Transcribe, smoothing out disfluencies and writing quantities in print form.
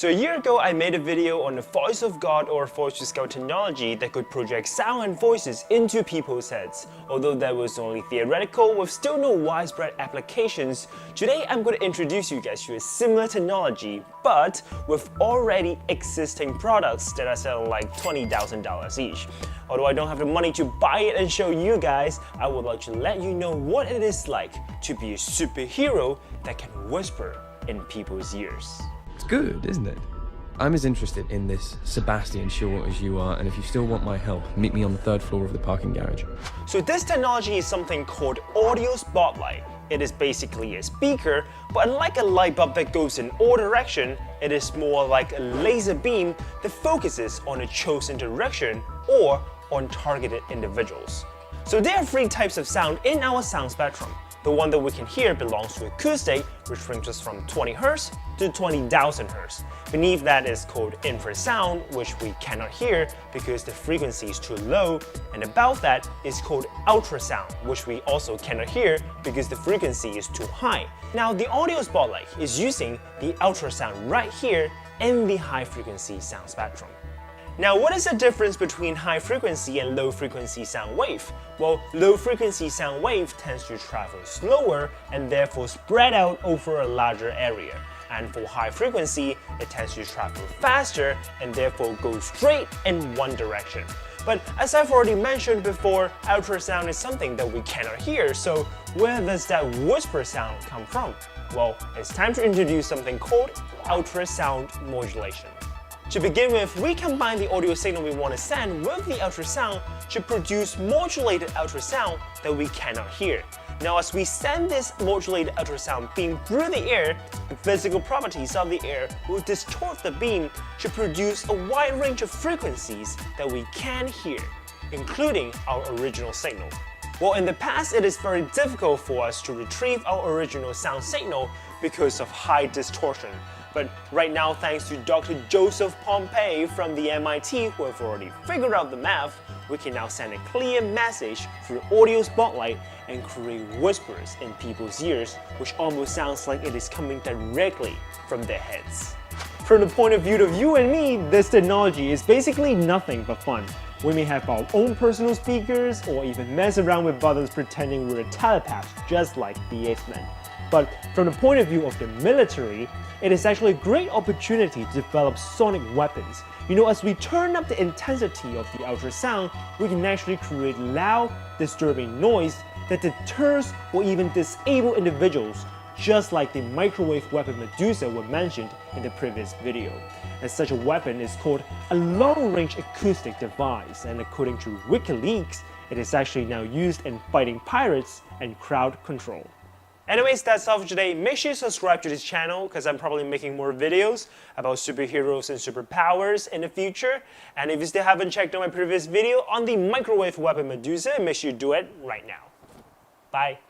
So a year ago, I made a video on the voice of God or voice-to-scale technology that could project sound and voices into people's heads. Although that was only theoretical with still no widespread applications, today I'm going to introduce you guys to a similar technology, but with already existing products that are selling like $20,000 each. Although I don't have the money to buy it and show you guys, I would like to let you know what it is like to be a superhero that can whisper in people's ears. It's good, isn't it? I'm as interested in this Sebastian short as you are, and if you still want my help, meet me on the 3rd floor of the parking garage. So this technology is something called audio spotlight. It is basically a speaker, but unlike a light bulb that goes in all directions, it is more like a laser beam that focuses on a chosen direction or on targeted individuals. So there are 3 types of sound in our sound spectrum. The one that we can hear belongs to acoustic, which ranges from 20 Hz to 20,000 Hz. Beneath that is called infrasound, which we cannot hear because the frequency is too low. And above that is called ultrasound, which we also cannot hear because the frequency is too high. Now the audio spotlight is using the ultrasound right here in the high frequency sound spectrum. Now, what is the difference between high frequency and low frequency sound wave? Well, low frequency sound wave tends to travel slower and therefore spread out over a larger area. And for high frequency, it tends to travel faster and therefore go straight in one direction. But as I've already mentioned before, ultrasound is something that we cannot hear, so where does that whisper sound come from? Well, it's time to introduce something called ultrasound modulation. To begin with, we combine the audio signal we want to send with the ultrasound to produce modulated ultrasound that we cannot hear. Now, as we send this modulated ultrasound beam through the air, the physical properties of the air will distort the beam to produce a wide range of frequencies that we can hear, including our original signal. Well, in the past, it is very difficult for us to retrieve our original sound signal because of high distortion. But right now, thanks to Dr. Joseph Pompey from the MIT who have already figured out the math, we can now send a clear message through audio spotlight and create whispers in people's ears, which almost sounds like it is coming directly from their heads. From the point of view of you and me, this technology is basically nothing but fun. We may have our own personal speakers or even mess around with others pretending we're a telepath just like the X-Men. But from the point of view of the military, it is actually a great opportunity to develop sonic weapons. You know, as we turn up the intensity of the ultrasound, we can actually create loud, disturbing noise that deters or even disables individuals, just like the microwave weapon Medusa was mentioned in the previous video. And such a weapon is called a long-range acoustic device, and according to WikiLeaks, it is actually now used in fighting pirates and crowd control. Anyways, that's all for today. Make sure you subscribe to this channel because I'm probably making more videos about superheroes and superpowers in the future. And if you still haven't checked out my previous video on the microwave weapon Medusa, make sure you do it right now. Bye.